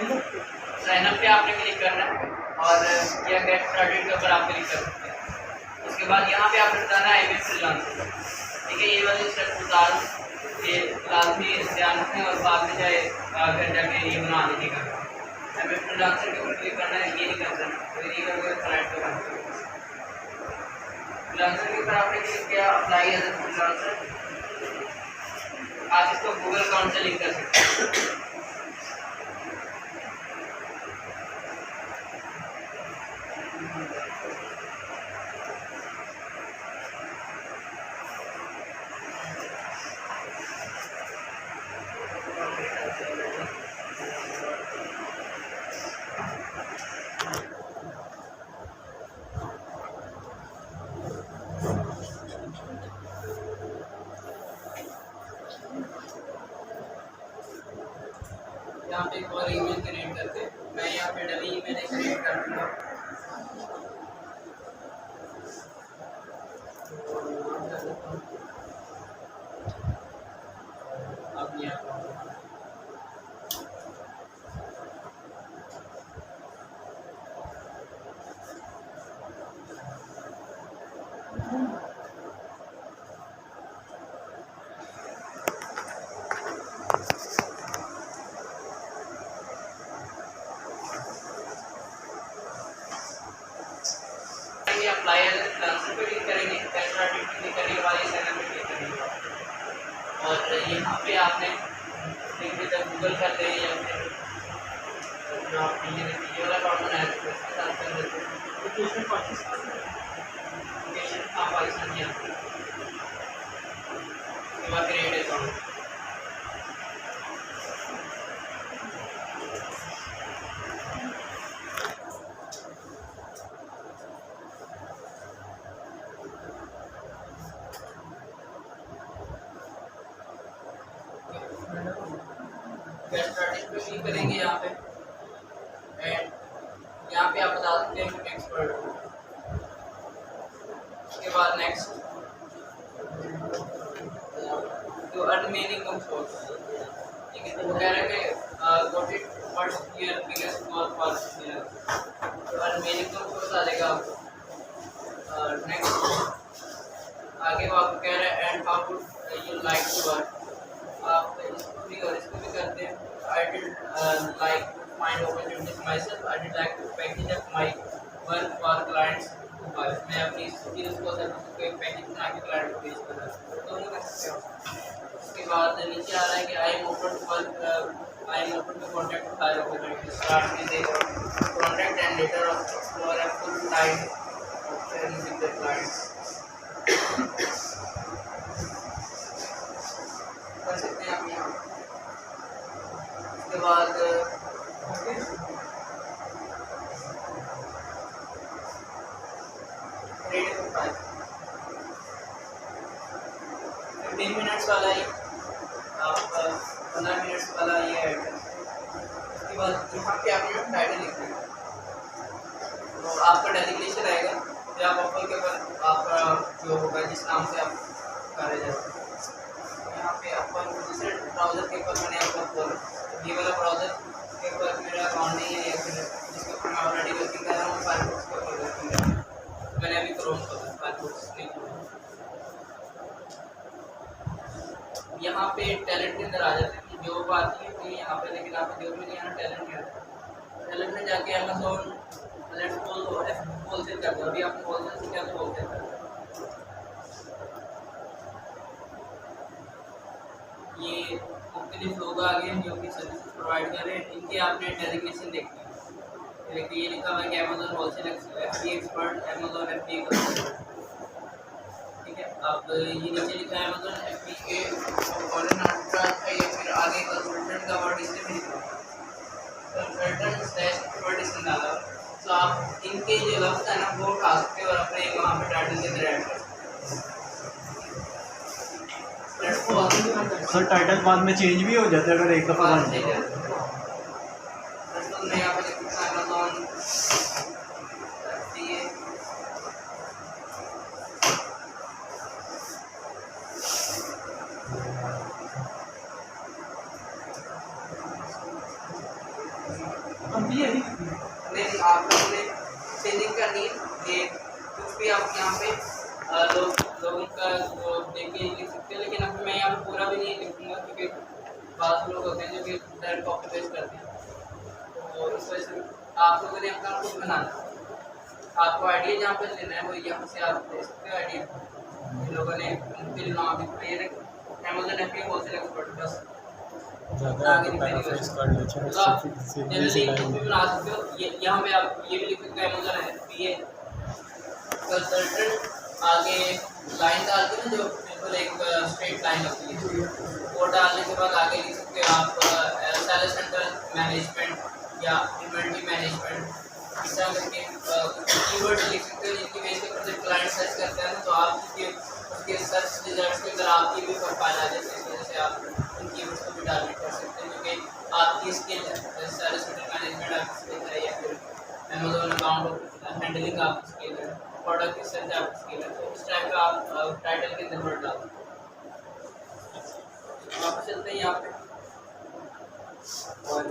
Sign up पे आपने click करना है और या गेट स्टार्टेड के ऊपर आप क्लिक कर सकते हैं। उसके बाद यहाँ पे आपने बताना है आई फ्रीलांसर। ठीक है, ये वाले स्टेप उतार ये लाजमी ध्यान रखें और बाद में चाहे घर जाके ये बना लीजिएगा। आई फ्रीलांसर के ऊपर क्लिक करना है, ये नहीं करना, तो ये करके फ्लाइट पे करना है। फ्रीलांसर के ऊपर आपने क्लिक किया अप्लाई एज ए फ्रीलांसर। आप इसको गूगल अकाउंट से लिंक कर सकते हैं। यहाँ पे एक और ईमेल क्रिएट करके मैं यहाँ पे डमी ईमेल क्रिएट कर दूँगा। अब यहाँ अप्लाई एज ए फ्रीलांसर पे क्लिक करेंगे, गेट स्टार्टेड पे क्लिक करने के बाद ये साइन अप पे क्लिक करेंगे और यहाँ पे आपने गूगल कर दें या फिर जो आप ये वाला अकाउंट बनाया है उसके साथ कर देते हैं। लोकेशन पाकिस्तान आप पाकिस्तान की आती है। उसके बाद क्रिएट अकाउंट गेट स्टार्टेड पे क्लिक करेंगे यहाँ पे एंड यहाँ पे आप बता सकते हैं एक्सपर्ट। उसके बाद नेक्स्ट तो अर्न मीनिंग सोर्स। ठीक है, तो वो कह रहे हैं कि what is what's your biggest goal for this year, तो अर्न मीनिंग सोर्स आ जाएगा आपको। नेक्स्ट आगे वो आपको कह रहे हैं and how would you like to work. आप इसको भी और इसको भी करते हैं। I did like to find opportunities myself. I did like to package up my work for clients. मैं अपनी स्किल्स को सर्विस को एक पैकेज बना के क्लाइंट को भेज कर सकता हूँ, दोनों कर सकते हो। उसके बाद नीचे आ रहा है कि I am open to work, I am open to contact hire opportunities, start with a contact and later explore a full time option with the clients. कर सकते हैं आप यहाँ। उसके बाद 15 मिनट्स वाला ही आप 15 मिनट्स वाला ये ऐड करें। उसके बाद यहाँ पे आपने टाइटल लिख देना, तो आपका डेजिग्नेशन आएगा जो आप ऑफर के ऊपर आपका जो होगा जिस नाम से आप करे जाएगा। यहाँ पे अपन दूसरे ब्राउज़र के ऊपर मैंने आपको खोला, ये वाला ब्राउज़र के ऊपर मेरा अकाउंट नहीं है या फिर जिसके ऊपर मैं ऑलरेडी वर्किंग कर रहा हूँ फायरफॉक्स के ऊपर वर्किंग कर रहा हूँ। मैंने अभी क्रोम खोला, फायरफॉक्स नहीं खोला। यहाँ पे टैलेंट के अंदर आ जाते हैं कि जॉब आती है तो यहाँ पे, लेकिन आपको जॉब में नहीं आना, टैलेंट में आता है। टैलेंट में जाके अमेज़ॉन लेट्स होलसेल कर दो। अभी आपने होलसेल से क्या तो होलसेल कर दो। ये मुख्तलिफ लोग आ गए जो कि सर्विस प्रोवाइड कर रहे हैं, इनके आपने डेजिग्नेशन देखनी है। देखिए ये लिखा हुआ है कि Amazon wholesale expert, Amazon FBA का। ठीक है, अब ये नीचे लिखा है अमेज़ॉन FBA फॉरेन आर्टिकल है या फिर आगे कंसल्टेंट का वर्ड इसमें भी लिखा है कंसल्टेंट वर्ड इसमें डाला। तो आप इनके जो लफ्ज़ है ना वो उठा सकते हो और अपने वहाँ पे टाइटल के अंदर ऐड कर सकते। सर टाइटल बाद में चेंज भी हो जाता है अगर एक दफ़ा बन जाए। मैं यहाँ पे लिखूँगा अमेज़ॉन FBA नहीं, आप लोगों ने चेंजिंग करनी है। ये कुछ भी आप यहाँ पे लोगों का वो देख के लिख सकते हैं, लेकिन अब मैं यहाँ पे पूरा भी नहीं लिखूंगा क्योंकि बात लोग होते हैं जो कि डायरेक्ट कॉपी पेस्ट करते हैं। तो इस वजह से आप लोगों ने अपना कुछ बनाना है। आपको आइडिया जहाँ पे लेना है वो यहाँ से आप ले सकते हो आइडिया। इन लोगों ने उनके लिए नाम भी ये अमेजोन ऐप की होलसेल एक्सपर्ट बस ज़्यादा पैराफ्रेज कर ले जनरली कुछ भी बना सकते हो। ये यहाँ पे आप ये भी लिख सकते हो अमेजोन ऐप की कंसल्टेंट आगे लाइन डालते हैं जो बिल्कुल एक स्ट्रेट लाइन होती है, वो डालने के बाद आगे लिख सकते हो आप सेल्स सेंटर मैनेजमेंट या इन्वेंटरी मैनेजमेंट। इस तरह करके कीवर्ड लिख सकते हो जिनकी बेस पर जब क्लाइंट सर्च करता है तो आप उसके सर्च रिजल्ट्स के अंदर आपकी भी प्रोफाइल आ जाती है। इस वजह से आप उन कीवर्ड्स को भी टारगेट कर सकते हैं क्योंकि आपकी स्किल है, सेल्स सेंटर मैनेजमेंट आपकी स्किल है या फिर अमेजोन अकाउंट हैंडलिंग आपकी स्किल है, प्रोडक्ट रिसर्च आपकी स्किल है। तो इस टाइप का आप टाइटल के अंदर वर्ड डालते हैं। आप चलते हैं यहाँ पे और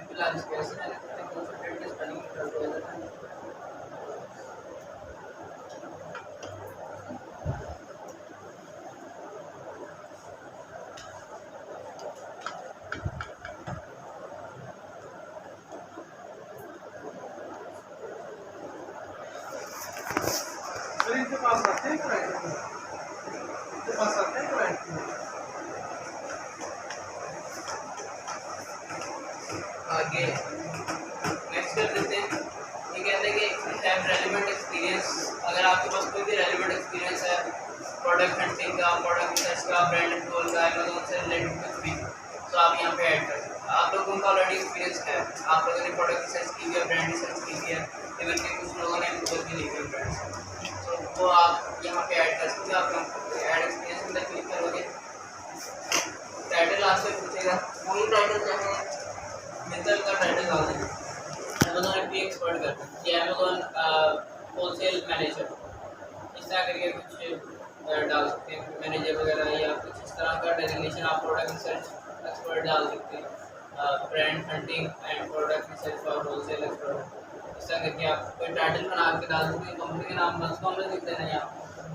फिलहाल इस कैसे कंसल्टेंट स्पेलिंग कर दो। इनके पास आते हैं क्लाइंट, इनके पास आते हैं क्लाइंट। आगे नेक्स्ट कर देते हैं। ये कहते हैं कि हैव रेलेवेंट एक्सपीरियंस। अगर आपके पास कोई भी रेलेवेंट एक्सपीरियंस है प्रोडक्ट हंटिंग का, प्रोडक्ट रिसर्च का, ब्रांड कंट्रोल का, अमेज़न से रिलेटेड कुछ भी, तो आप यहाँ पे ऐड कर सकते हैं। आप लोगों का ऑलरेडी एक्सपीरियंस है, आप लोगों ने प्रोडक्ट रिसर्च की है, ब्रांड रिसर्च की है, इवन के कुछ लोगों ने गूगल भी लिखी है ब्रांड, तो वो आप यहाँ पे ऐड कर सकते हो। आप ऐड एक्सपीरियंस अंदर क्लिक करोगे, टाइटल आपसे पूछेगा, वही टाइटल चाहे मित्तल का टाइटल डाल देंगे। अमेज़न ऐप एक्सपर्ट करते हैं ये अमेज़न होलसेल मैनेजर, इस तरह करके कुछ डाल सकते हैं मैनेजर वगैरह या कुछ इस तरह का डेजिग्नेशन। आप प्रोडक्ट रिसर्च एक्सपर्ट डाल सकते हैं, brand hunting and product research for wholesale expert. इस तरह करके आप कोई टाइटल बना के डाल सकते हैं। कंपनी के नाम बस कॉमन लिख देना है। यहाँ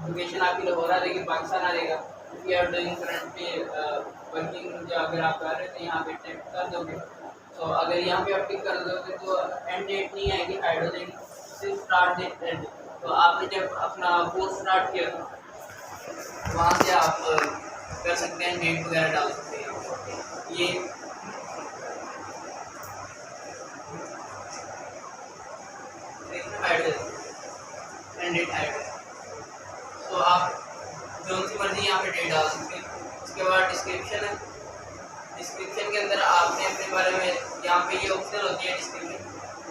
लोकेशन आपकी लाहौर आ जाएगी, पाकिस्तान आ जाएगा। We are doing currently working, जो अगर आप कर रहे थे यहाँ पे टिक कर दोगे, तो अगर यहाँ पे आप टिक कर दोगे तो एंड डेट नहीं आएगी, हाइड हो जाएगी, सिर्फ स्टार्ट डेट एंड। तो आपने जब अपना कोर्स स्टार्ट किया था वहाँ से आप कर सकते हैं, डेट वगैरह डाल सकते हैं। ये एंड डेट हाइड, तो आप जो सी मर्जी यहाँ पे डेट डाल सकते हैं। उसके बाद डिस्क्रिप्शन है, डिस्क्रिप्शन के अंदर आपने अपने बारे में, यहाँ पे ये ऑप्शन होती है डिस्क्रिप्शन,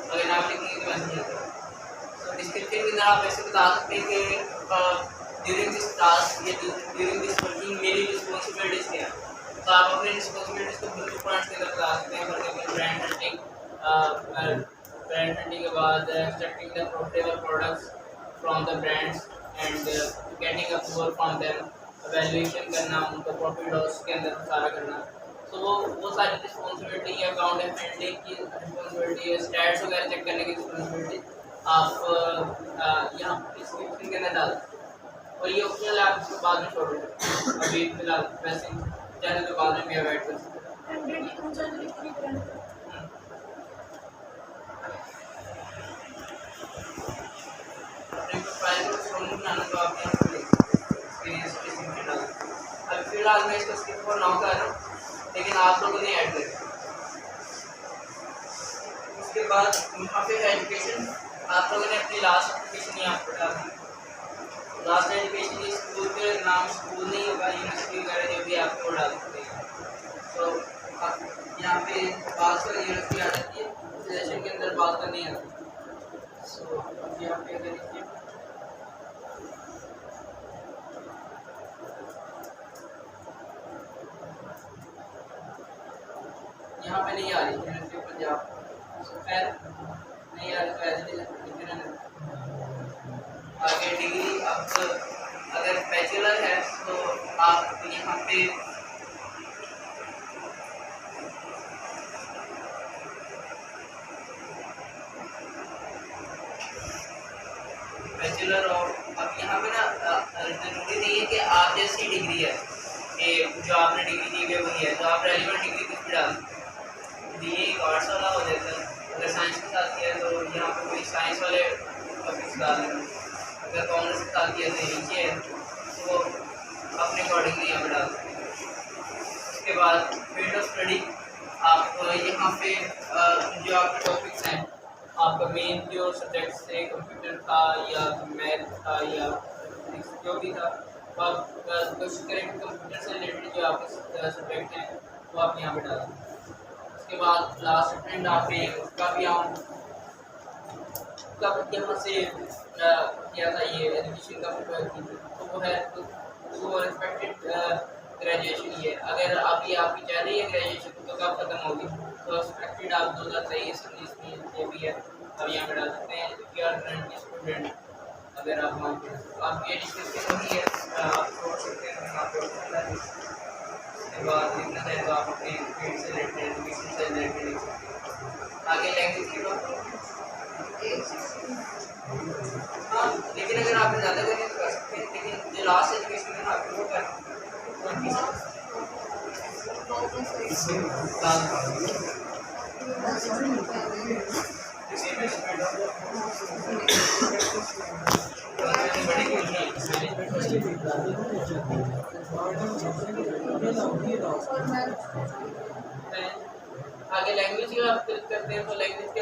अगर आप लिखेंगे तो मैसेज आता है। तो डिस्क्रिप्शन के अंदर आप ऐसे बता सकते हैं कि ड्यूरिंग दिस टास्क या ड्यूरिंग दिस वर्किंग मेरी रिस्पॉन्सिबिलिटीज़ क्या है। तो आप अपनी रिस्पॉन्सिबिलिटीज़ को बुलेट पॉइंट्स के अंदर बता सकते हैं। For example brand hunting, brand hunting के बाद extracting the profitable products from the brands and getting approval from them, valuation करना, उनको प्रॉफिट लॉस के अंदर सारा करना। तो वो सारी रिस्पॉन्सिबिलिटी या अकाउंट हैंडलिंग की रिस्पॉन्सिबिलिटी है, स्टैट्स वगैरह चेक करने की रिस्पॉन्सिबिलिटी आप यहाँ डिस्क्रिप्शन के अंदर डाल सकते हैं। और ये ऑप्शनल आप इसको बाद में छोड़ दें, अभी फिलहाल वैसे जाने के बाद में भी आप ऐड कर सकते हैं। अपने प्रोफाइल को स्ट्रॉन्ग बनाना तो आप यहाँ पर एक्सपीरियंस डिस्क्रिप्शन डाल सकते हैं। अभी फिलहाल मैं इसको स्किप और नाउ कर रहा हूँ, लेकिन आप लोगों ने ऐड करें। उसके बाद यहाँ पे है एजुकेशन, आप लोगों ने अपनी लास्ट एजुकेशन यहाँ पर डाल दी। लास्ट एजुकेशन इस स्कूल के नाम स्कूल नहीं होगा, यूनिवर्सिटी वगैरह जो भी आपको डाल सकते हैं। तो आप यहाँ पे बात कर यूनिवर्सिटी आ जाती है, सजेशन के अंदर बात करनी है। सो यहाँ पे अगर देखिए यहाँ पे नहीं आ रही यूनिवर्सिटी पंजाब, खैर नहीं आ रही तो आगे डिग्री। अब अगर बैचलर है तो आप यहाँ पे बैचलर ऑफ, अब यहाँ पे ना जरूरी नहीं है कि आप जैसी डिग्री है कि जो आपने डिग्री दी है वही है, तो आप रेलिवेंट डिग्री कुछ भी डाल दी, एक आर्ट्स वाला हो जाता है, अगर साइंस के साथ किया तो यहाँ पे कोई साइंस वाले टॉपिक्स डाल देना, अगर कॉमर्स के साथ किया तो नीचे है तो अपने अकॉर्डिंगली यहाँ पे डाल देंगे। उसके बाद फील्ड ऑफ स्टडी, आप यहाँ पे जो आपके टॉपिक्स हैं, आपका मेन जो सब्जेक्ट्स थे कंप्यूटर था या मैथ था या जो भी था, तो आप कोशिश करें कि कंप्यूटर से रिलेटेड जो आपके सब्जेक्ट हैं वो आप यहाँ पे डालें। उसके बाद लास्ट अटेंड आपने उसका भी हम कब यहाँ से किया था ये एजुकेशन का तो वो है वो रिस्पेक्टेड ग्रेजुएशन ही है। अगर अभी आपकी चल रही है ग्रेजुएशन तो कब खत्म होगी, तो एक्सपेक्टेड आप 2023-19 में जो भी है अब यहाँ पे डाल सकते हैं कि आर करंटली स्टूडेंट। अगर आप मानते हैं तो आप ये डिस्कशन नहीं है आप छोड़ सकते हैं, यहाँ पे उसके बाद लिखना है तो आप अपने फील्ड से रिलेटेड एजुकेशन से रिलेटेड लिख सकते हैं। आगे लैंग्वेज की बात, हाँ लेकिन अगर आपने ज़्यादा करनी तो कर सकते हैं, लेकिन जो लास्ट एजुकेशन है ना आपको वो करना आगे लैंग्वेज की बात करते हैं तो लैंग्वेज के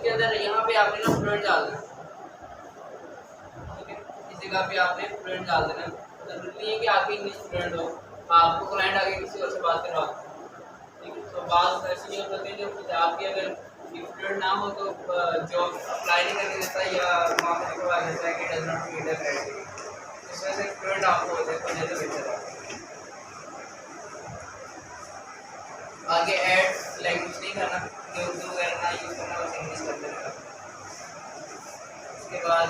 अंदर यहाँ पे आपने ना फ्लुएंट डाल देना, ठीक है, इस जगह पे आपने फ्लुएंट डाल देना। जरूरी नहीं है कि आपकी इंग्लिश फ्लुएंट हो, आपको क्लाइंट आगे किसी और से बात करवा, ठीक है, तो बात ऐसी नहीं होती है जो आपकी अगर फ्लुएंट ना हो तो जॉब अप्लाई नहीं करने देता या वहाँ पर लिखवा देता है कि does not meet the criteria, इस वजह से फ्लुएंट आपको होता है तो बेहतर है। आगे ऐड लैंग्वेज नहीं करना, जो उर्दू वगैरह ना यूज़ करना, बस इंग्लिश कर देना। उसके बाद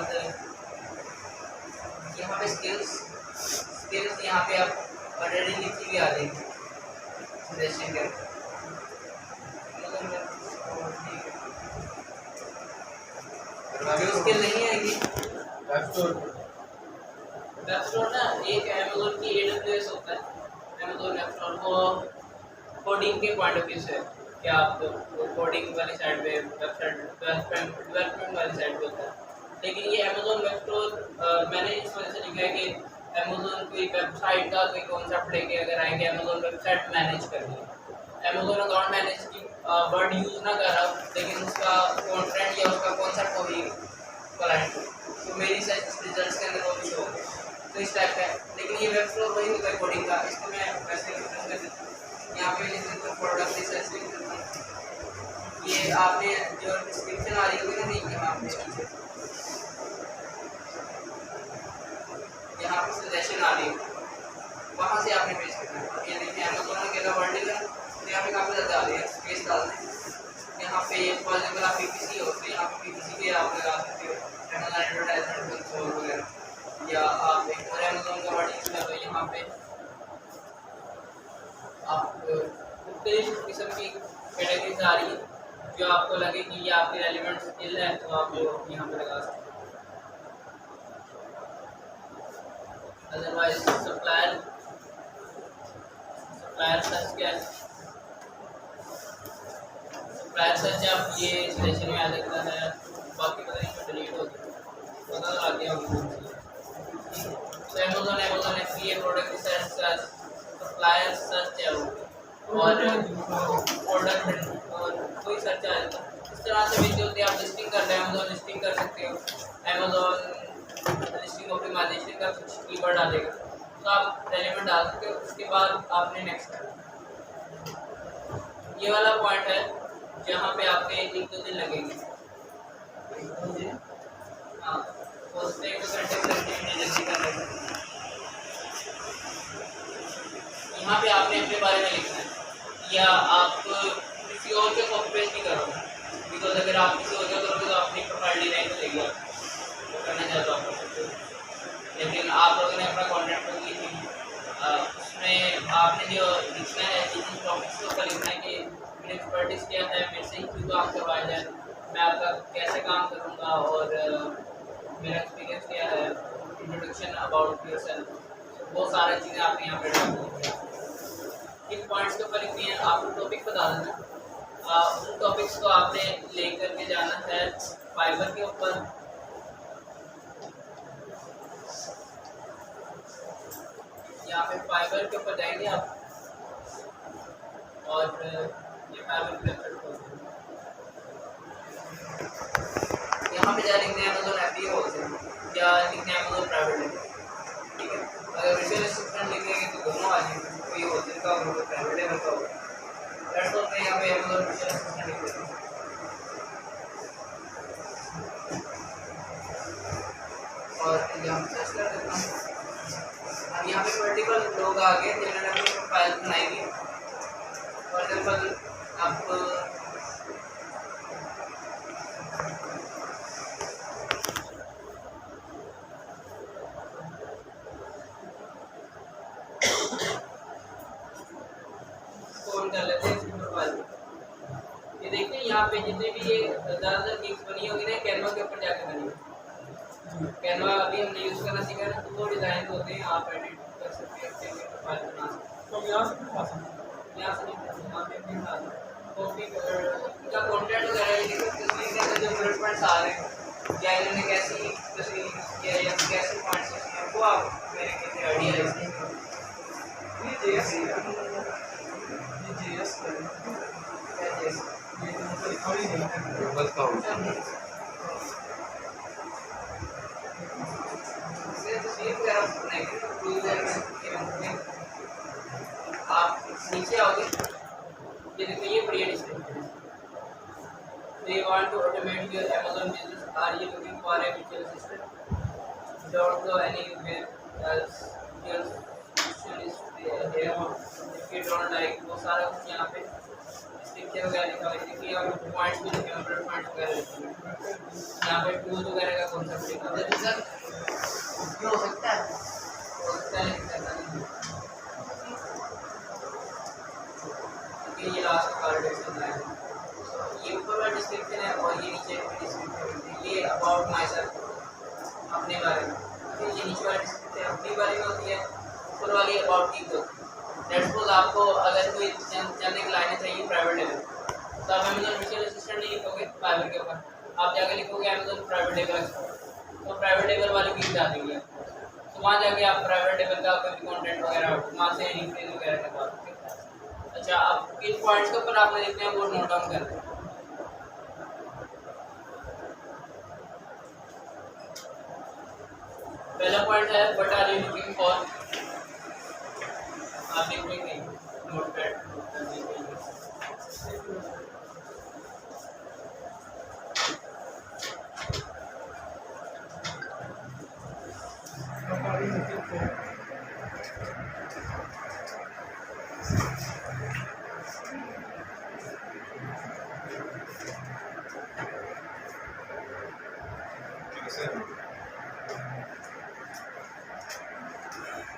यहाँ पे स्किल्स यहाँ पे आप ऑलरेडी लिखी भी आ जाएगी सजेशन के, जो स्किल नहीं आएगी वेब स्टोर ना एक अमेज़न की AWS होता है, अमेज़न वेब स्टोर वो कोडिंग के पॉइंट ऑफ व्यू से कि आप कोडिंग वाली साइड पे वेबसाइट डेवलपमेंट वाली साइड पे होता है, लेकिन ये अमेज़न वेब स्टोर मैंने इस वजह से लिखा है कि अमेज़न कोई वेबसाइट का कोई कॉन्सेप्ट लेके अगर आएंगे अमेज़न वेबसाइट मैनेज करनी है, अमेज़न अकाउंट मैनेज की वर्ड यूज़ ना कर रहा लेकिन उसका कंटेंट या उसका कॉन्सेप्ट वही क्लाइंट तो मेरी रिजल्ट्स के अंदर वो भी शो तो इस टाइप का है, लेकिन ये वेब स्टोर वही होता है कोडिंग का। इसको मैं वैसे यहाँ पे लिख देता हूँ प्रोडक्ट रिसर्च लिख देता हूँ, ये आपने जो डिस्क्रिप्शन आ रही होगी ना नहीं यहाँ पे सजेशन आ रही है वहाँ से आपने पेश करना है। ये देखिए अमेज़न के अगर वर्ड लिखा तो यहाँ पे काफ़ी ज़्यादा आ रही है, स्पेस डाल दें यहाँ पे फॉर एग्जाम्पल आप PPC हो तो यहाँ पे PPC के आप लगा सकते हो अमेज़न एडवर्टाइजमेंट कंसोल वगैरह, या आप एक और अमेज़न का वर्ड यूज़ कर तो यहाँ पे आप मुख्तलिफ किस्म की कैटेगरीज आ रही है जो आपको लगे कि ये आपकी रेलिवेंट स्किल है तो आप लोग यहाँ पे लगा सकते हैं। अदरवाइज सप्लायर सर्च क्या है, सप्लायर सर्च आप ये सेशन में आ सकता है, बाकी पता नहीं डिलीट हो गया पता लग गया होगा। तो Amazon FBA product research search, supplier search है वो और प्रोडक्ट और कोई सर्च आ जाता है। इस तरह से भी होती है, आप लिस्टिंग कर रहे हैं अमेज़न लिस्टिंग कर सकते हो, अमेज़न लिस्टिंग ऑप्टिमाइजेशन का कुछ कीवर्ड आ जाएगा तो आप रेलेवेंट डाल सकते हो। उसके बाद आपने नेक्स्ट ये वाला पॉइंट है जहाँ पे आपके 1-2 दिन लगेंगे, हाँ उससे 1 घंटे जल्दी कर लेते हैं। यहाँ पे आपने अपने बारे में लिखना है या आप किसी और के कॉपी पेस्ट नहीं करोगे, बिकॉज अगर आप किसी और का करोगे तो अपनी प्रोफाइल डिजाइन तो देगी वो करना चाहते हो आप कर सकते हो, लेकिन आप लोगों ने अपना कॉन्टेंट बुक ली थी उसमें आपने जो लिखना है जिन टॉपिक्स के ऊपर लिखना है कि मेरी एक्सपर्टीज क्या है, मेरे से ही क्यों काम करवाया जाए, मैं आपका कैसे काम करूँगा और मेरा एक्सपीरियंस क्या है, इंट्रोडक्शन अबाउट योरसेल्फ, वो सारी चीज़ें आपने यहाँ पे डाल दी। किन पॉइंट्स के ऊपर लिखनी है आपको टॉपिक बता देना। उन टॉपिक्स को आपने ले करके जाना है फाइबर के ऊपर। यहाँ पे फाइबर के ऊपर जाएंगे आप और ये फाइबर प्रेफर कर यहाँ पे क्या लिखते हैं अमेज़न एपी होलसेल, क्या लिखते हैं अमेज़न प्राइवेट लिमिटेड, ठीक है। अगर विजुअल असिस्टेंट लिखेंगे तो दोनों आ जाएंगे, कोई होलसेल का होगा कोई प्राइवेट लेवल का होगा। दैट्स व्हाट यहाँ पे अमेज़न विजुअल असिस्टेंट लिख देते हैं। और यहाँ पे सर्च कर देता हूँ। अब यहाँ पे मल्टीपल लोग आ गए जिन्होंने अपनी प्रोफाइल बनाई थी। फॉर एग्जाम्पल आप कर लेते हैं इसकी प्रोफाइल। ये देखिए यहाँ पे जितने भी ये ज़्यादातर गिग्स बनी होगी ना कैनवा के ऊपर जाके बनी होगी। कैनवा अभी हमने यूज़ करना सीखा ना, तो वो डिज़ाइन होते हैं, आप एडिट कर सकते हैं, प्रोफाइल बना सकते हैं। तो यहाँ से भी पा सकते हैं, यहाँ से नहीं, यहाँ पे अपने साथ कॉपी का कंटेंट वगैरह लिखो, तस्वीर के अंदर जो बुलेट पॉइंट्स आ रहे हैं या इन्होंने कैसी तस्वीर किया या कैसे पॉइंट्स लिखे हैं, वो आप मेरे कितने आइडिया है इसके। ये जेएस ये जेएस क्या जैसे ये तो लिखा ही नहीं है बस का होता तस्वीर वगैरह बनाएंगे तो टूल है। आप नीचे आओगे, ये देखो ये बढ़िया डिस्क्रिप्शन है। They want to automate your Amazon business. Are you looking for a virtual assistant? Don't go anywhere else. Your solution is here. If you don't like, वो सारा कुछ यहाँ पे डिस्क्रिप्शन वगैरह लिखा हुआ है। देखिए यहाँ पे पॉइंट्स भी लिखे हैं, पॉइंट्स वगैरह लिखे हैं। यहाँ पे टूल वगैरह का कॉन्सेप्ट लिखा हुआ है। सर ये हो सकता है, लेकिन ऐसा नहीं है। ये लास्ट कार्ड है, ये ऊपर वाला डिस्क्रिप्शन है और ये नीचे डिस्क्रिप्शन है। ये अबाउट माई सेल्फ, अपने बारे में। फिर ये नीचे वाला डिस्क्रिप्शन अपने बारे में होती है, ऊपर वाली अबाउट की होती है। लेट्स सपोज आपको अगर कोई चंद एक लाइनें चाहिए प्राइवेट लेवल, तो आप अमेज़न विजुअल असिस्टेंट नहीं लिखोगे फाइबर के ऊपर, आप जाके लिखोगे अमेज़न प्राइवेट लेवल, तो प्राइवेट लेवल वाली वीडियो आ देंगे। तो वहाँ जाके आप प्राइवेट लेवल का कोई भी कॉन्टेंट वगैरह वहाँ से रिफ्रेज वगैरह करवा सकते हैं। अच्छा, आप किन पॉइंट्स के ऊपर आपने लिखते हैं वो नोट डाउन कर दें। पहला पॉइंट है what are you looking for. आप लिखेंगे नोटपैड कर दीजिए।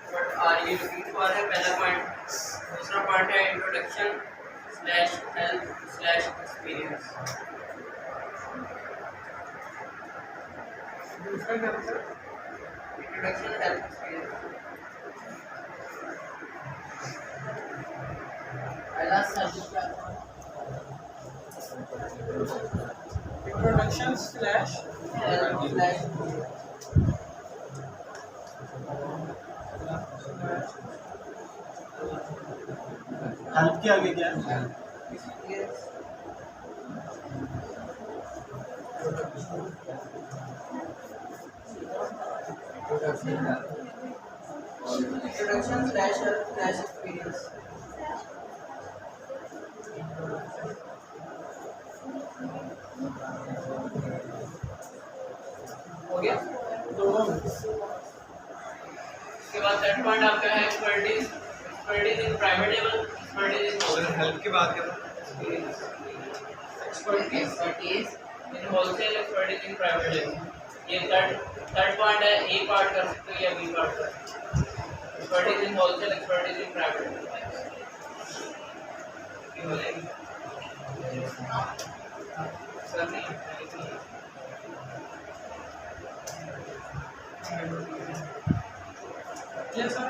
What are you looking for है पहला पॉइंट। दूसरा पॉइंट है introduction slash help slash experience. दूसरा क्या था? Introduction help experience. पहला subject introduction slash help slash help के आगे क्या है? Experience. Introduction slash help slash experience. हो गया। दोनों उसके बाद थर्ड पॉइंट आपका है expertise in private level, expertise in अगर हेल्प की बात करें expertise in wholesale, expertise in private level. ये थर्ड पॉइंट है, ए पार्ट कर सकते हो या बी पार्ट कर सकते हो। Expertise in wholesale, expertise in private level. Sir नहीं ये सर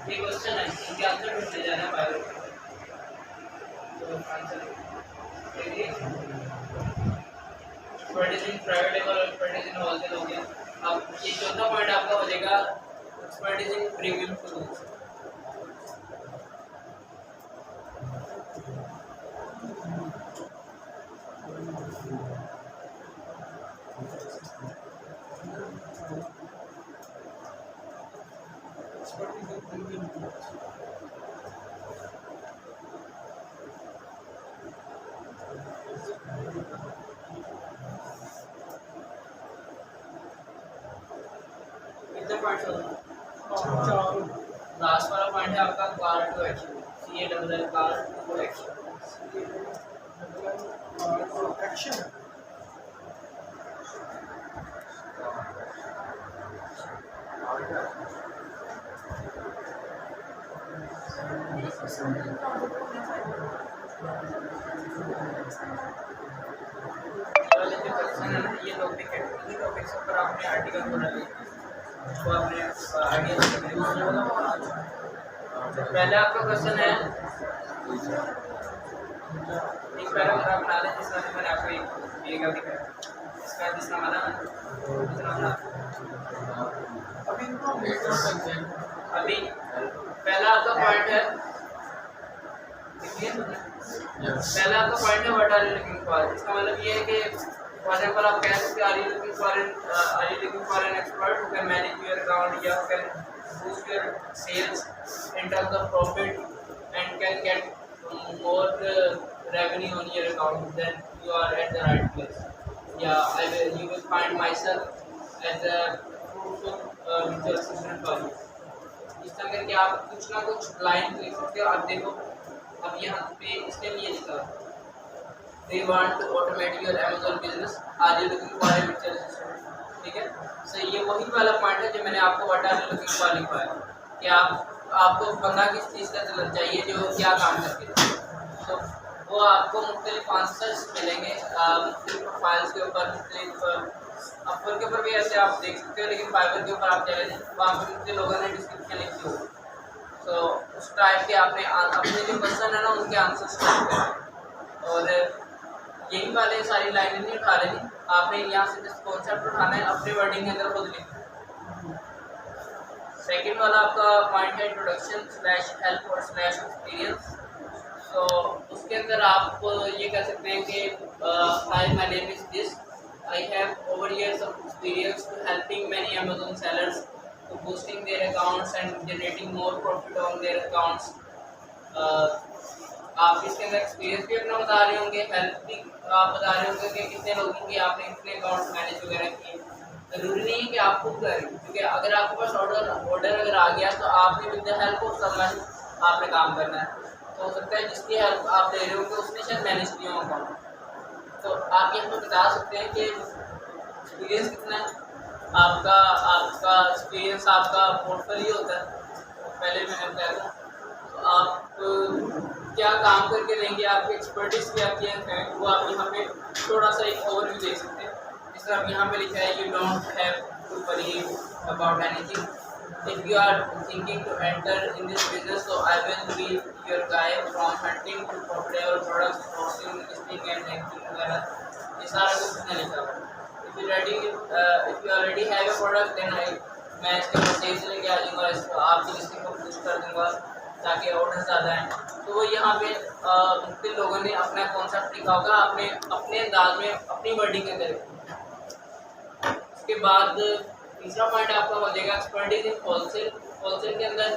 ये क्वेश्चन है इनके आंसर ढूंढने जाना है बायो तो आंसर देखिए एक्सपर्टीज इन प्राइवेट लेवल और एक्सपर्टीज इन होलसेल हो गया। अब ये चौथा पॉइंट आपका हो जाएगा एक्सपर्टीज इन प्रीमियम टूल्स। कितने पॉइंट्स हो गए? लास्ट वाला पॉइंट है आपका call to action C A double L call to action. Action ये टॉपिक है टॉपिक्स पर आपने आर्टिकल बना लिया तो आपने आइडिया पहले आपका क्वेश्चन है एक पैराग्राफ बना लें जिसमें मैंने आपको एक दिएगा दिखाया इसका जिसका माना दूसरा माना अभी इनको मीटर सकते हैं अभी पहला आपका पॉइंट है देखिए पहला आपका पॉइंट है what are you looking for. इसका मतलब ये है कि फॉर एग्जांपल आप कह सकते हैं are you looking for an expert who can manage your account या who can boost your sales in terms of profit and can get more revenue on your account, then you are at the right place. Yeah, you will find myself as a fruitful virtual assistant for you. इस तरह करके आप कुछ ना कुछ line लिख सकते हो। आप देखो अब यहाँ पे इसने ये लिखा Do you want to automate your Amazon business? Are you looking for a virtual assistant? ठीक है, सो ये वही वाला पॉइंट है जो मैंने आपको what are you looking for लिखा है कि आपको बंदा किस चीज़ का चलन चाहिए जो क्या काम करके तो वो आपको मुख्तलिफ आंसर्स मिलेंगे मुख्तलिफ प्रोफाइल्स के ऊपर मुख्तलिफ अपवर के ऊपर भी ऐसे आप देख सकते हो लेकिन फाइवर के ऊपर आप चले जाएं वहाँ पर मुझे लोगों ने डिस्क्रिप्शन लिखी हो तो उस टाइप के आपने अपने जो क्वेश्चन है ना उनके आंसर्स लिखते हैं और यही वाले सारी लाइनें नहीं उठा लेनी आपने यहाँ से जिस कॉन्सेप्ट उठाना है अपने वर्डिंग के अंदर खुद लिखना। सेकेंड वाला आपका पॉइंट है इंट्रोडक्शन स्लैश हेल्प और स्लैश एक्सपीरियंस। तो उसके अंदर आप ये कह सकते हैं कि hi my name is this I have over years of experience to helping many Amazon sellers to boosting their accounts and generating more profit on their accounts. आप इसके अंदर एक्सपीरियंस भी अपना बता रहे होंगे, हेल्प भी आप बता रहे होंगे कि कितने लोगों की आपने कितने अकाउंट मैनेज वगैरह किए। ज़रूरी नहीं है कि आप खुद करें क्योंकि अगर आपके पास ऑर्डर अगर आ गया तो आपने with the help of someone आपने काम करना है। तो हो सकता है जिसकी हेल्प आप ले रहे होंगे उसने शायद मैनेज किया होगा तो आप ये हमें बता सकते हैं कि एक्सपीरियंस कितना है आपका एक्सपीरियंस आपका पोर्टफोलियो होता है पहले मैंने बताया था। तो आप क्या काम करके लेंगे आपकी एक्सपर्टीज क्या है वो आप यहाँ पे थोड़ा सा एक ओवरव्यू दे सकते हैं। जिस तरह अब यहाँ पे लिखा है you don't have to worry about anything if you are thinking to enter in this business so I will be your guy from hunting to profitable products sourcing listing and ranking वगैरह ये सारा कुछ इसने लिखा हुआ है। if you already have a product then मैं इसके ऊपर सेल्स लेके आ जाऊँगा इसको आपकी लिस्टिंग को बूस्ट कर दूँगा ताकि ऑर्डर ज़्यादा आए। तो वो यहाँ पे मुख्तलिफ लोगों ने अपना कॉन्सेप्ट लिखा होगा आपने अपने अंदाज में अपनी वर्डिंग के अंदर। उसके बाद तीसरा पॉइंट आपका हो जाएगा एक्सपर्टीज इन होलसेल। होलसेल के अंदर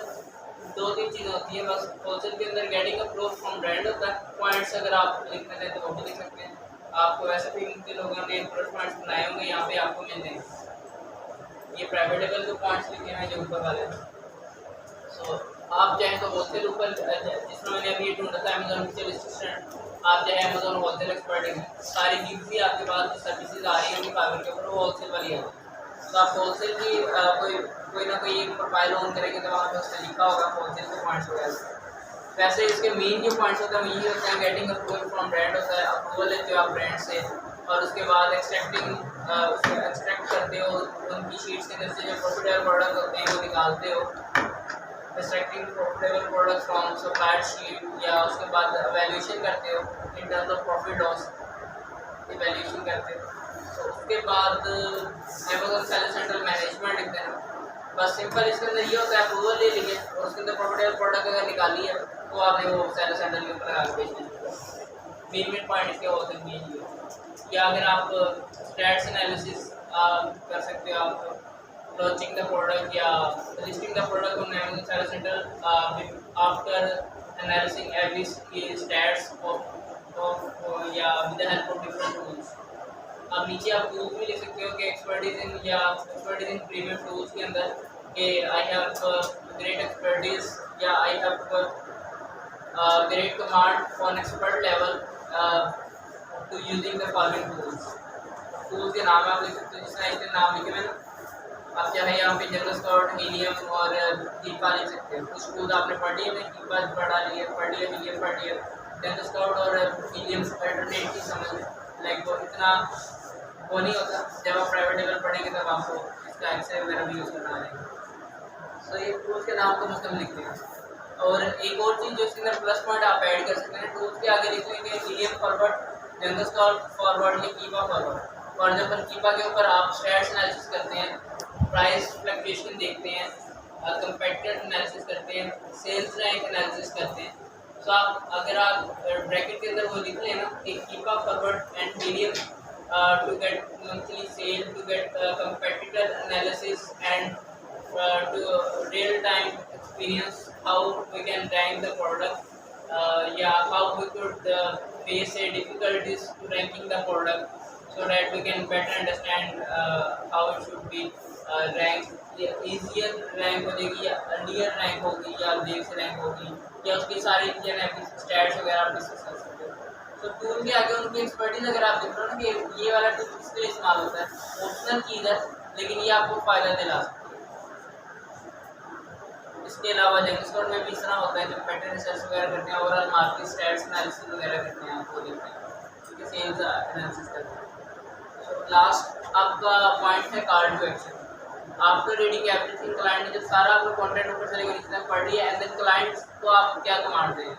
दो तीन चीज़ें होती हैं बस। होलसेल के अंदर गेटिंग अप्रोच फ्रॉम ब्रांड होता है। पॉइंट्स अगर आप लिखना चाहें तो वो भी लिख सकते हैं। आपको वैसे भी मुख्तलिफ लोगों ने पॉइंट्स बनाए होंगे यहाँ पे आपको मिल जाएंगे। ये प्राइवेट लेवल के पॉइंट्स लिखे हैं जो ऊपर वाले। सो आप चाहें तो होलसेल ऊपर जिसमें मैंने अभी ये ढूंढा था अमेज़न वर्चुअल असिस्टेंट आप चाहे अमेज़न होलसेल एक्सपर्ट सारी गिग्स भी आपके पास सर्विसेज आ रही होंगी फाइवर के ऊपर वो होलसेल वाली है। तो आप होलसेल की कोई ना कोई एक प्रोफाइल ऑन करेंगे तो वहाँ पे उसने लिखा होगा होलसेल के पॉइंट्स वगैरह। वैसे इसके मेन जो पॉइंट्स होते हैं वो ये होते हैं, गेटिंग अप्रूवल फ्रॉम ब्रांड होता है, अप्रूवल लेते हो आप ब्रांड से, और उसके बाद एक्सट्रैक्ट करते हो उनकी शीट्स के अंदर से जो प्रॉफिटेबल प्रोडक्ट होते हैं वो निकालते हो, extracting profitable product from supplier sheet, या उसके बाद वैल्यूएशन करते हो इन terms of profit loss, valuation करते हो। तो उसके बाद अमेज़न सेल सेंट्रल मैनेजमेंट लिखते हैं। बस सिंपल इसके अंदर ये होता है, अप्रूवल ले लिए और उसके अंदर प्रॉफिटेबल प्रोडक्ट अगर निकाली है तो आपने वो सेल सेंटर के ऊपर लगा के बेचना है। मेन पॉइंट इसके होते हैं मेन ये, या अगर आप स्टैट्स एनालिसिस कर सकते हो, आप लॉन्चिंग द प्रोडक्ट या listing the product on Amazon sell centre after analysing every stats of या with the help of different tools. अब नीचे आप टूल्स भी लिख सकते हो कि एक्सपर्टीज इन प्रीमियम टूल्स के अंदर कि आई हैव ग्रेट एक्सपर्टीज या I have great command on expert level to using the following tools के नाम आप लिख सकते हो, जिस तरह इसके नाम लिखे मैंने। आप चाहे यहाँ पे जनरल स्कॉट, हीलियम और कीपा लिख सकते हो। कुछ टूल्स आपने पढ़ लिए, मैं कीपा पढ़ लिया, हीलियम पढ़ लिया, जनरल स्कॉट और हीलियम अल्टरनेट की समझ लाइक वो इतना वो नहीं होता। जब आप प्राइवेट लेवल पढ़ेंगे तब आपको इसका एक्सेल वगैरह भी यूज़ करना आएगा। तो ये टूल्स के नाम को मुस्तम लिखते हैं। और एक और चीज़ जो इसके अंदर प्लस पॉइंट आप ऐड कर सकते हैं, टूल्स के आगे लिख लेंगे Helium forward, Jungle Scout forward या कीपा फॉरवर्ड। और जब कीपा के ऊपर आप स्टैट्स एनालिसिस करते हैं, प्राइस फ्लक्चुएशन देखते हैं, कंपेटिटर एनालिसिस करते हैं, सेल्स रैंक एनालिसिस करते हैं, तो आप अगर आप ब्रैकेट के अंदर वो लिख लें ना कि कीपा forward and helium to get monthly sale, to get competitor analysis and to real time experience how we can rank the product, how we could face a difficulties to ranking the product so that we can better understand how it should be ranked, या easier rank हो जाएगी या earlier rank होगी या देर से rank होगी, या उसकी सारी चीज़ें स्टैट्स वगैरह आप डिस्कस कर सकते हो। तो टूल के आगे उनकी एक्सपर्टीज अगर आप देख रहे हो ना कि ये वाला टूल किसके लिए इस्तेमाल होता है, ऑप्शनल चीज़ है लेकिन ये आपको फ़ायदा दिला सकती है। इसके अलावा जनरल में भी इस तरह होता है जब पैटर्न रिसर्च वगैरह करते हैं, ओवरऑल मार्केट स्टैट्स एनालिसिस वगैरह करते हैं, आपको देखते हैं ठीक है, सेल्स एनालिसिस करते हैं। तो लास्ट आपका पॉइंट है call to action. After reading everything, client ने जब सारा आपको कंटेंट ऊपर से लेकर नीचे तक पढ़ लिया, एंड देन क्लाइंट को आप क्या कमांड देंगे?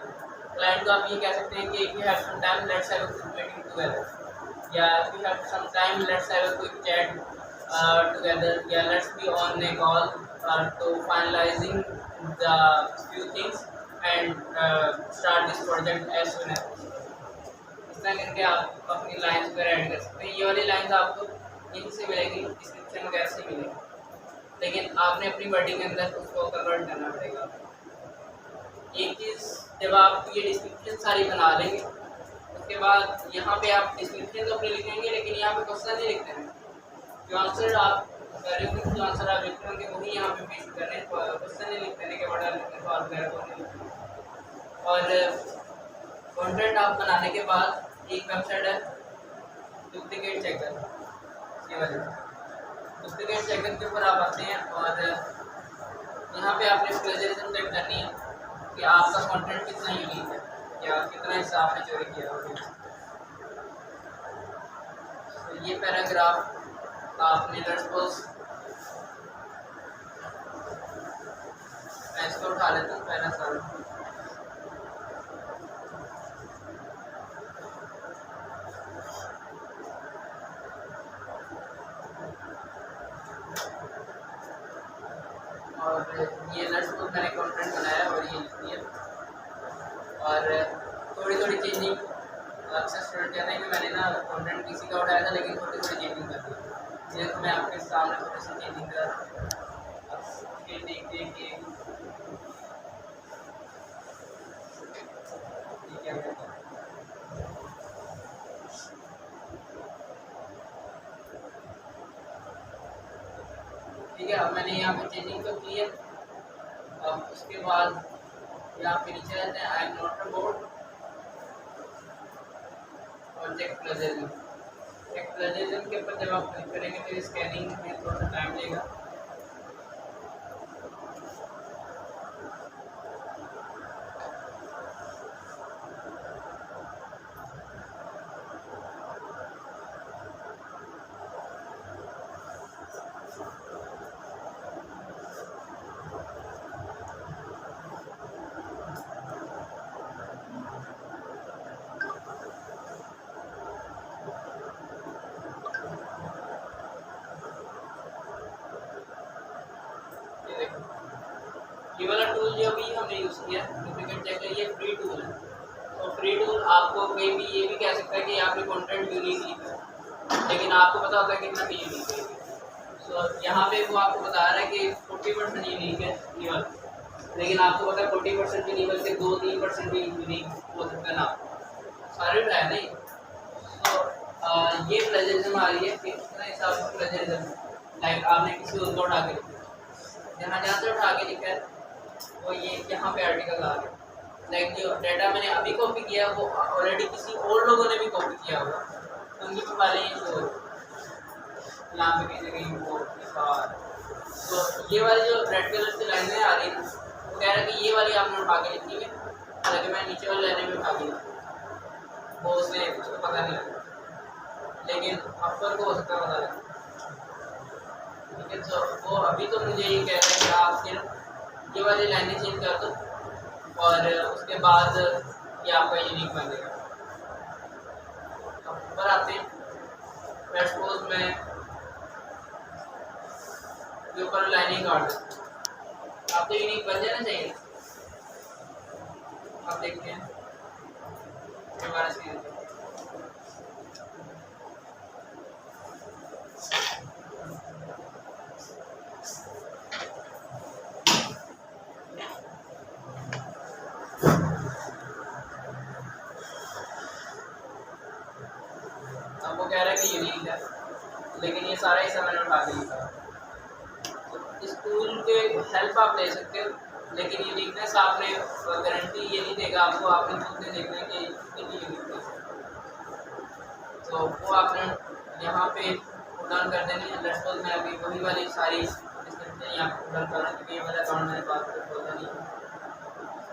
क्लाइंट को आप ये कह सकते हैं कि if you have some time let's have a quick meeting together, या if you have some time let's have a quick chat together, या let's be on a call to finalizing the few things and start this project as soon as possible। इस तरह करके आप अपनी lines वगैरह add कर सकते हैं। ये वाली लाइन्स आपको यहीं से मिलेगी, डिस्क्रिप्शन वगैरह से मिलेगी, लेकिन आपने अपनी वर्डिंग के अंदर उसको कन्वर्ट करना पड़ेगा। एक चीज़, जब आप ये डिस्क्रिप्शन सारी बना लेंगे उसके बाद यहाँ पे आप डिस्क्रिप्शन तो अपने लिखेंगे, लेकिन यहाँ पे क्वेश्चन नहीं लिखते हैं। जो आंसर आप जो आंसर आप लिख रहे हैं वही यहाँ पे पेश कर रहे हैं, क्वेश्चन नहीं लिखते हैं कि बड़ा सवाल वगैरह को नहीं लिखते। और कंटेंट आप बनाने के बाद एक वेबसाइट है डुप्लीकेट चेकर, इसकी वजह से डुप्लीकेट चेकर के ऊपर आप आते हैं और यहाँ पे आपने प्लेजरिज्म चेक करनी है कि आपका कंटेंट कितना यूनिक है या कितना हिस्सा आपने चोरी किया होगा। तो ये पैराग्राफ आपने सपोज मैं इसको उठा लेता हूँ पहला साल। और ये को मैंने कंटेंट बनाया और ये लिख दिया, और थोड़ी थोड़ी चेंजिंग। अक्सर स्टूडेंट कहते हैं कि मैंने ना कंटेंट किसी का उठाया था लेकिन थोड़ी थोड़ी चेंजिंग कर दी, ये तो मैं आपके सामने थोड़ी सी चेंजिंग कर रहा हूँ। देख देख के ठीक है। अब मैंने यहाँ पे चेंजिंग तो की है। अब उसके बाद यहाँ पे नीचे रहते हैं I am not a board और चेक प्लेजरिज्म। चेक प्लेजरिज्म के ऊपर जब आप क्लिक करेंगे तो स्कैनिंग में थोड़ा सा टाइम लेगा। वाला टूल जो अभी हमने यूज़ किया डुप्लीकेट चेकर, ये फ्री टूल है। तो फ्री टूल आपको कोई भी ये भी कह सकता है कि यहाँ पे कंटेंट यूनिक लिखा है, लेकिन आपको पता होता है कितना भी यूनिक है। तो यहाँ पे वो आपको बता रहा है कि 40% यूनिक है लीवल, लेकिन आपको पता है 40% भी नहीं बल्कि 2-3% भी यूनिक हो सकता है ना, सारे उठाया नहीं। तो ये प्लेजरिज्म आ रही है कि कितना हिसाब से प्लेजरिज्म, लाइक आपने किसी और को उठा के जहाँ जहाँ से उठा के लिखा है वो ये यहाँ पे आर्टिकल आ गया। लाइक जो डाटा मैंने अभी कॉपी किया वो ऑलरेडी किसी और लोगों ने भी कॉपी किया होगा, तो उनकी प्रोफाइल ये शो यहाँ पे कहीं ना कहीं वो तो ये वाली जो रेड कलर की लाइनें आ रही है वो कह रहा है कि ये वाली आपने उठा के लिखी है, हालांकि मैं नीचे वाली लाइनें भी उठा के लिखी, वो उसने उसको पता नहीं लगा, लेकिन अपर को हो सकता है पता लगा। ठीक है, तो वो अभी तो मुझे ये कह रहा है कि आप सिर्फ ये वाली लाइनें चेंज कर दो और उसके बाद ये आपका यूनिक बनेगा। अब ऊपर आते हैं, मैं सपोज मैं ये ऊपर लाइनिंग काट दूँ, आप तो यूनिक बन जाना चाहिए। आप देखते हैं हमारा सीरीज अब वो कह रहा है कि यूनिक है, लेकिन ये सारा हिस्सा मैंने उठा के लिखा। तो इस टूल के हेल्प आप ले सकते हो, लेकिन यूनिकनेस आपने गारंटी ये नहीं देगा आपको, आपने खुद से देखना है कि कितनी यूनिकनेस है। तो वो आपने यहाँ पे डाउन कर देनी है। लेट्स सपोज मैं अभी वही वाली सारी डिस्क्रिप्शन यहाँ पे डाउन कर रहा हूँ क्योंकि ये वाला अकाउंट मेरे पास खोलना नहीं है।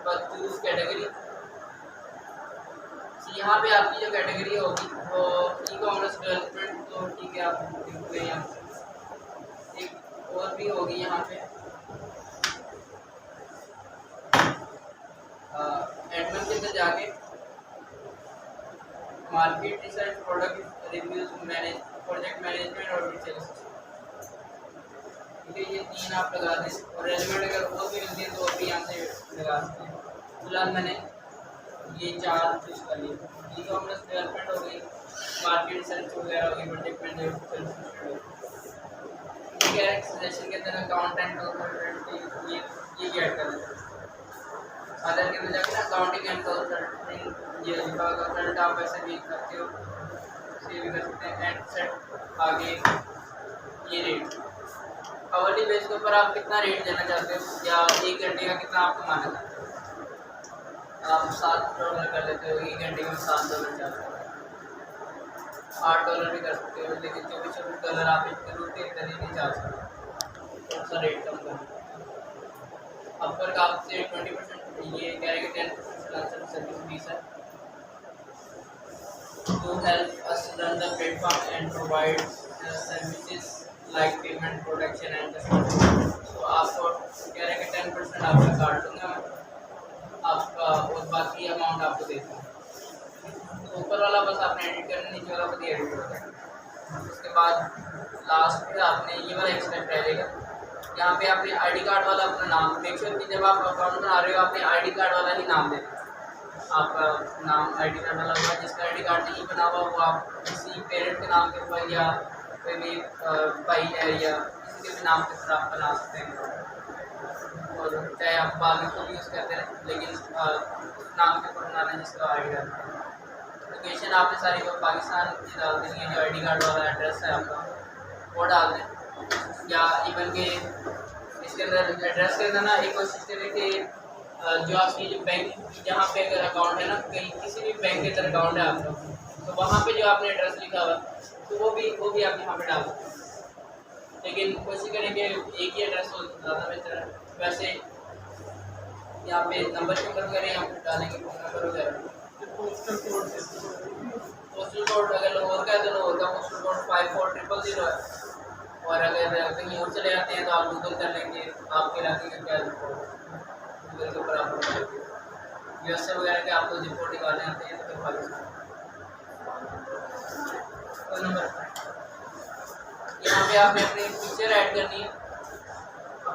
बस चूज कैटेगरी, यहाँ पे आपकी जो कैटेगरी होगी वो ई कॉमर्स डेवलपमेंट, तो ठीक है आप देखते हैं यहाँ एक और भी होगी यहाँ पे एडमिन के अंदर जाके market research, product reviews, manage, project management और डिटेल्स। ठीक है, ये तीन आप लगा दें और रेलिवेंट अगर और भी मिलती है तो और भी यहाँ से लगा सकते हैं। फिलहाल मैंने ये 4 चूज कर लिए, ई कॉमर्स डेवलपमेंट हो गई, मार्केट रिसर्च वगैरह हो गई, प्रोजेक्ट मैनेजमेंट, सजेशन के अंदर अकाउंटेंट और ये ऐड कर लेते हैं। अदर के अंदर जाकर अकाउंटिंग एंड कंसल्टिंग ये लिखा होगा, कंसल्ट आप वैसे भी करते हो, सेव भी कर सकते हैं। एंड सेट आगे ये रेट, आवरली बेस के ऊपर आप कितना रेट देना चाहते हो या 1 घंटे का कितना आप कमाना चाहते हो। आप $7 कर लेते हो, 1 घंटे में $7 चाहते हो, $8 भी कर सकते हो, लेकिन $24 आप जरूर के नहीं चाह सकते, थोड़ा सा रेट कम करना। अपर का आपसे 20%, ये कह रहे कि 10% सर्विस फीस है। To help us run the platform and provide services like payment, protection and customer। तो आपको कह रहे हैं कि 10% आपका काट दूंगा मैं आपका और बाकी अमाउंट आपको दे दूँगा। तो ऊपर वाला बस आपने एडिट करना, नीचे वाला खुद ही एडिट हो जाएगा। उसके बाद लास्ट में आपने ये वाला एक स्टेप रहेगा, यहाँ पे आपने आईडी कार्ड वाला अपना नाम मेक श्योर कि जब आप अकाउंट बना रहे हो आपने आईडी कार्ड वाला ही नाम देना। आपका नाम आईडी कार्ड वाला हुआ, जिसका आईडी कार्ड नहीं बना हुआ वो आप किसी पेरेंट के नाम के ऊपर या कोई भी भाई है या किसी के भी नाम के ऊपर आप बना सकते हैं, और चाहे आप बाद में खुद यूज़ करते रहें, लेकिन नाम के ऊपर बनाना जिसका आईडी कार्ड। लोकेशन आपने सारी वो पाकिस्तान की डाल देनी है, जो आईडी कार्ड वाला एड्रेस है आपका वो डाल दें, या इवन के इसके अंदर एड्रेस के अंदर ना एक कोशिश करें कि जो आपकी जो बैंक जहाँ पे अगर अकाउंट है ना, कहीं किसी भी बैंक के अंदर अकाउंट है आपका, तो वहाँ पे जो आपने एड्रेस लिखा हुआ तो वो भी आप यहाँ पे डाल सकते हैं, लेकिन कोशिश करें कि एक ही एड्रेस हो, ज़्यादा बेहतर है। वैसे यहाँ पे नंबर वगैरह यहाँ पे डालेंगे, फ़ोन नंबर वगैरह। पोस्टल कोड अगर लाहौर का है तो लाहौर का पोस्टल कोड 54000 है, और अगर कहीं और चले जाते हैं तो आप गूगल कर लेंगे आपके इलाके का क्या गूगल के ऊपर आप यूएसए वगैरह के आपको रिपोर्ट निकालने आते हैं तो पाकिस्तान नंबर। यहाँ पे आपने अपनी पिक्चर ऐड करनी है,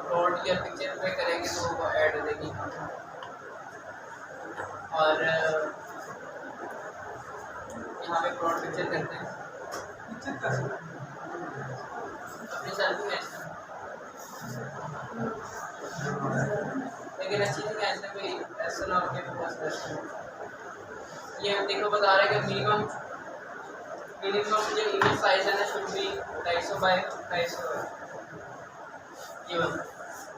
अपलोड या पिक्चर पे करेंगे तो वो ऐड हो जाएगी। और यहाँ पे अपलोड पिक्चर करते हैं पिक्चर कैसे अपनी सेल्फी में, लेकिन अच्छी चीज़ ऐसे कोई ऐसा ना हो कि ये देखो बता रहा है कि मिनिमम जो इमेज साइज है ना शुड बी 250 बाय 250 ये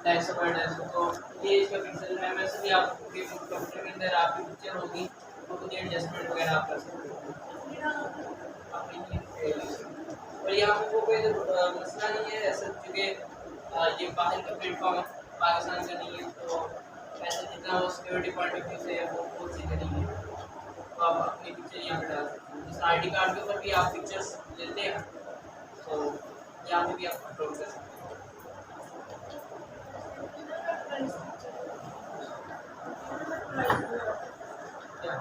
250 बाय 250। तो ये इसका पिक्सल है। वैसे भी आपके कंप्यूटर के अंदर आपकी पिक्चर होगी तो कुछ एडजस्टमेंट वगैरह आप कर सकते हो अपनी। और यहाँ पे वो कोई मसला नहीं है ऐसा, क्योंकि ये बाहर का प्लेटफॉर्म है, पाकिस्तान का नहीं है, तो ऐसे जितना वो सिक्योरिटी पॉइंट ऑफ व्यू से वो चीज़ें नहीं है। तो आप अपनी पिक्चर यहाँ पे डाल सकते हैं। जैसे ID कार्ड के ऊपर भी आप पिक्चर्स लेते हैं तो यहाँ पे भी आप अपलोड कर सकते हैं। क्या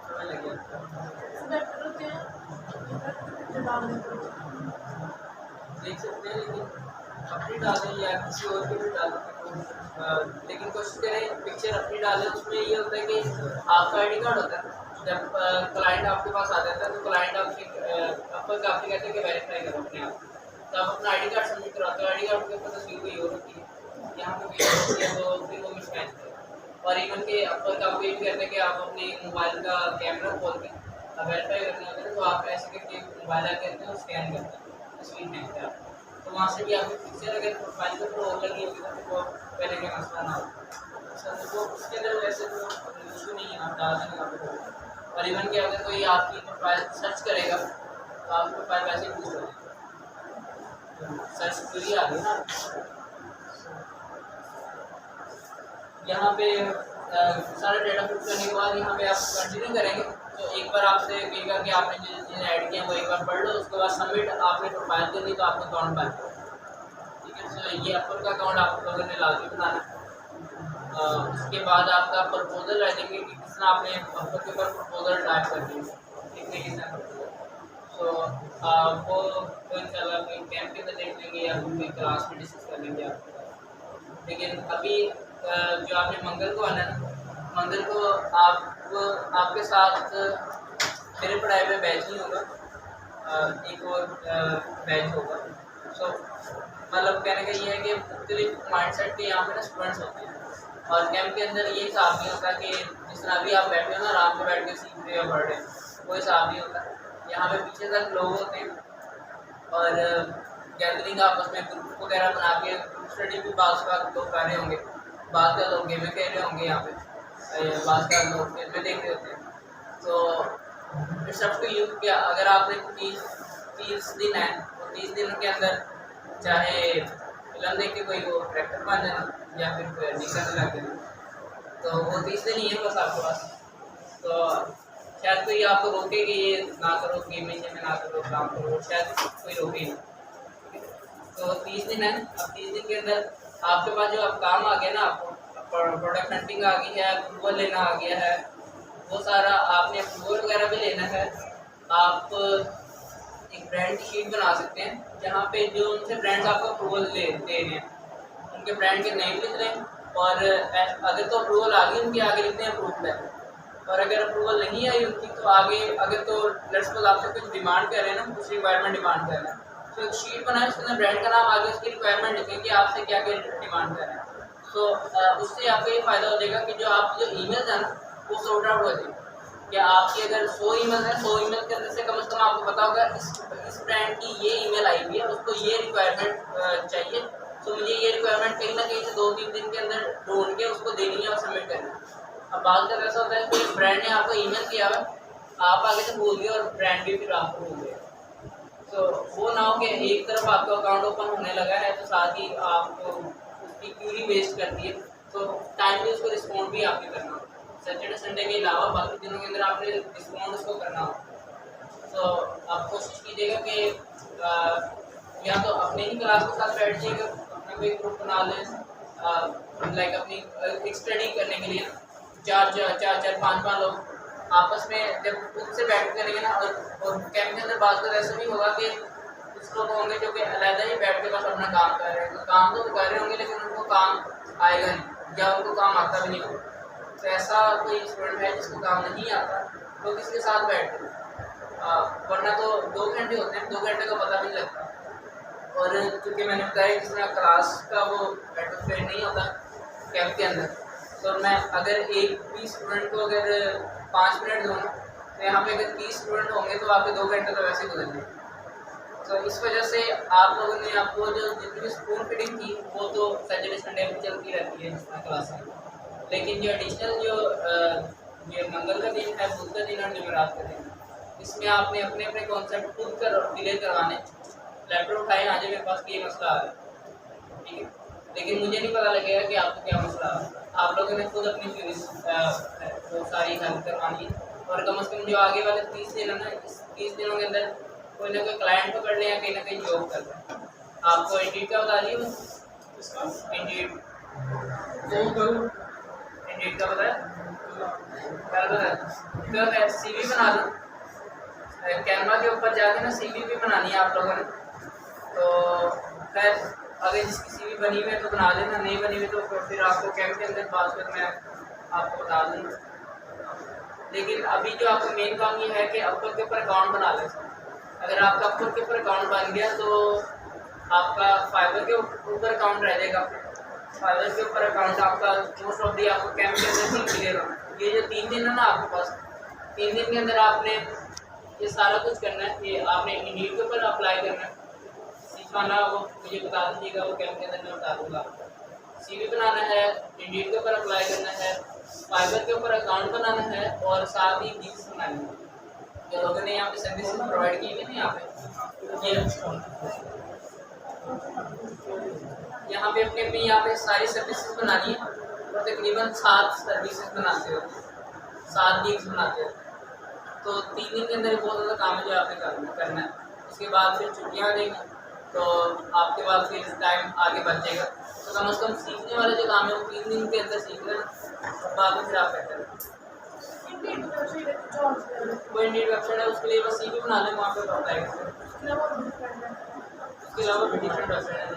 समझ लग गया? देख सकते हैं, लेकिन अपनी डालें या किसी और की भी डालें, लेकिन कोशिश करें पिक्चर अपनी डालें। उसमें ये होता है कि आपका ID कार्ड होता है, जब क्लाइंट आपके पास आ जाता है तो क्लाइंट आपके आपको काफ़ी कहते हैं कि वेरीफाई करो अपने आप, तो आप अपना ID कार्ड सबमिट कराते हो। ID कार्ड के ऊपर तस्वीर कोई और होती है, यहाँ पे भी होती है, तो फिर वो मिसमैच है। और इवन के अपर का आपको ये भी कहते हैं कि आप अपने मोबाइल का कैमरा खोल के वेरीफाई करना होता है, तो आप ऐसे करके मोबाइल आके करते हो स्कैन करते हैं तस्वीर भेजते हैं आप, तो वहाँ से भी आपकी पिक्चर अगर प्रोफाइल के ऊपर और लगी होगी तो वो पहले का मसला ना हो। तो उसके अंदर वैसे तो इशू नहीं है, आप डाल देंगे आप। और इवन कि अगर कोई आपकी प्रोफाइल सर्च करेगा तो आपकी प्रोफाइल वैसे ही पूछ रहे सर्च क्वेरी आ गई ना। यहाँ पे सारा डेटा फिट करने के बाद यहाँ पे आप कंटिन्यू करेंगे, तो एक बार आपसे कहेगा कि आपने जिन्हें ऐड किया वो एक बार पढ़ लो, उसके बाद सबमिट आपने प्रोफाइल कर दी तो आपका अकाउंट बन गया। ठीक है, तो ये अपर का अकाउंट आप लोगों ने लाजमी बनाना है। उसके बाद आपका प्रपोजल रह देंगे कि किस तरह आपने अपर के ऊपर प्रपोजल टाइप कर दी, लिखने की प्रपोजल, तो वो इंशाल्लाह कोई कैंप के अंदर देख लेंगे या कोई क्लास में डिस्कस कर लेंगे आप। लेकिन अभी जो आपने मंगल को आना है ना, मंगल को आपके साथ मेरे पढ़ाई में बैच नहीं होगा, एक और बैच होगा। सो मतलब कहने का ये है कि मुख्तलिफ माइंडसेट के यहाँ पे ना स्टूडेंट्स होते हैं, और कैंप के अंदर ये हिसाब नहीं होता कि जिस तरह अभी आप बैठे हो ना आराम से बैठ के सीख रहे हो पढ़ रहे हो, वो हिसाब नहीं होता। यहाँ पे पीछे तक लोग होते हैं और गैदरिंग आपस में ग्रुप वगैरह बना के ग्रुप स्टडी भी बात लोग कर रहे होंगे, बात का लोग गेमें खेल रहे होंगे, यहाँ पे बात का लोग फिल्में देख रहे होते हैं। तो इट्स अप टू यू कि अगर आपने 30 दिन है तो 30 दिन के अंदर चाहे फिल्म देख के कोई वो ट्रैक्टर बन जाना या फिर कोई अर्निंग करने लग जाना, तो वो 30 दिन ही है बस आपके पास। तो शायद कोई आपको रोके कि ये ना करो, गेमिंग में ना करो, काम करो, शायद कोई रोके नहीं। तो 30 दिन है, अब 30 दिन के अंदर आपके पास जो अब काम आ गया ना, आपको प्रोडक्ट हंटिंग आ गई है, अप्रूवल लेना आ गया है, वो सारा आपने अप्रूवल वगैरह भी लेना है। आप एक ब्रांड की शीट बना सकते हैं जहाँ पे जो उनसे ब्रांड्स आपको अप्रूवल दे रहे हैं उनके ब्रांड के नेम लिख लें, और अगर तो अप्रूवल आ गई उनके आगे लिखते हैं अप्रूवल है, और अगर अप्रूवल नहीं आई उनकी तो आगे अगर तो लेट्स सपोज आपसे कुछ डिमांड कर रहे हैं ना, कुछ रिक्वायरमेंट डिमांड कर रहे हैं, तो एक शीट बनाए उसके अंदर ब्रांड का नाम आगे उसकी रिक्वायरमेंट लिखें कि आपसे क्या क्या डिमांड कर रहे हैं। तो उससे आपको ये फ़ायदा हो जाएगा कि जो आपकी जो ईमेल है ना वो सॉर्ट आउट हो जाएगी। क्या आपकी अगर 100 ईमेल है, 100 ईमेल के अंदर से कम आपको पता होगा इस ब्रांड की ये ईमेल आई हुई है, उसको ये रिक्वायरमेंट चाहिए, तो मुझे ये रिक्वायरमेंट कहीं ना कहीं से 2-3 दिन के अंदर ढूंढ के उसको देनी है और सबमिट करनी है। अब बात का ऐसा होता है कि ब्रांड ने आपको ईमेल किया हुआ, आप आगे से भूल गए और ब्रांड भी फिर आपको भूल गए, तो वो ना हो कि एक तरफ आपका अकाउंट ओपन होने लगा है तो साथ ही आपको उसकी क्यूरी वेस्ट करती है, तो टाइमली उसको रिस्पॉन्ड भी आपने करना हो। सैटरडे संडे के अलावा बाकी दिनों के अंदर आपने रिस्पॉन्ड उसको करना हो। तो आप कोशिश कीजिएगा कि या तो अपने ही क्लास के साथ बैठ जाइएगा, अपना कोई ग्रुप बना लें, लाइक अपनी एक स्टडी करने के लिए 4-5 लोग आपस में जब खुद से बैठ करेंगे ना, और कैंप के अंदर बात कर ऐसा भी होगा कि कुछ कुछ लोग होंगे जो कि अलहदा ही बैठ के बस अपना काम कर रहे हैं, तो काम तो कर रहे होंगे लेकिन उनको काम आएगा नहीं या उनको काम आता भी नहीं होगा। तो ऐसा कोई स्टूडेंट है जिसको काम नहीं आता तो किसके साथ बैठते हैं, वरना तो 2 घंटे होते हैं, 2 घंटे का पता भी नहीं लगता। और क्योंकि मैंने बताया जिसमें क्लास का वो एटमोसफेयर नहीं होता कैब के अंदर, तो मैं अगर एक भी स्टूडेंट को अगर 5 मिनट दूँ तो यहाँ पे अगर 30 स्टूडेंट होंगे तो आपके 2 घंटे तो वैसे गुजर गए। तो इस वजह से आप लोगों ने आपको जो जितनी भी स्पून फीडिंग थी वो तो सैटरडे संडे में चलती रहती है जिसमें क्लास है, लेकिन जो एडिशनल जो ये मंगल का दिन है, बुध का दिन और जुमेरात का दिन, इसमें आपने अपने अपने कॉन्सेप्ट खुद कर क्लियर करवाने। लैपटॉप उठाए आज मेरे पास ये मसला आ रहा है, ठीक है, लेकिन मुझे नहीं पता लगेगा कि आपको क्या मसला आ रहा है। आप लोगों ने खुद अपनी वो सारी हेल्प करवानी है और कम से कम जो आगे वाले 30 दिन है ना, इस 30 दिनों के अंदर कोई ना कोई क्लाइंट पकड़ लें या कहीं ना कहीं जॉब कर लें। आपको इंडीड का बता दिए, इंडीड का पता है, क्या पता है, CV बना दो कैनवा के ऊपर जाके ना, CV भी बनानी है आप लोगों ने। तो खैर अगर जिसकी CV बनी हुई है तो बना देना, नहीं बनी हुई तो फिर आपको कैंप के अंदर बात कर मैं आपको बता दूँगा। लेकिन अभी जो आपका मेन काम ये है कि अपवर्क के ऊपर अकाउंट बना लें। अगर आपका अपवर्क के ऊपर अकाउंट बन गया तो आपका फाइवर के ऊपर अकाउंट रह जाएगा। फाइवर के ऊपर अकाउंट आपका मोस्ट ऑफ दी आपको कैंप के अंदर ही क्लियर होना। ये जो 3 दिन है ना आपके पास, 3 दिन के अंदर आपने ये सारा कुछ करना है। ये आपने इंडीड के ऊपर अप्लाई करना है, सीखवाना वो मुझे बता दीजिएगा, वो कैंप के अंदर मैं बता दूँगा। CV बनाना है, इंडीड के ऊपर अप्लाई करना है, फाइवर के ऊपर अकाउंट बनाना है और साथ ही गिग्स बनानी है। जो लोगों ने यहाँ पे सर्विसेज प्रोवाइड की हुई है यहाँ पे, यहाँ पे अपने यहाँ पे सारी सर्विसेज बनानी है और तकरीबन 7 सर्विसेज बनाते हो, 7 गिग्स बनाते हो। तो 3 दिन के अंदर बहुत ज़्यादा काम है जो आपने करना है। उसके बाद फिर छुट्टियाँ आ जाएंगी तो आपके पास फिर टाइम आगे बच जाएगा। तो कम से कम सीखने वाले जो काम है वो 3 दिन के अंदर सीख लेना, बाद में फिर आप करते हैं। कोई इंडीड वेबसाइट है उसके लिए बस CV बना लें, वहाँ पर अप्लाई करें। उसके अलावा भी डिफरेंट वेबसाइट है।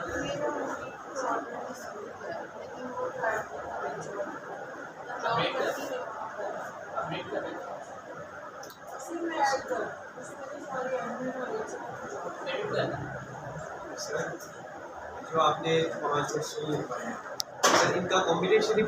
सर जो आपने 5 क्वेश्चन लिखवाए हैं सर, इनका कॉम्बिनेशन ही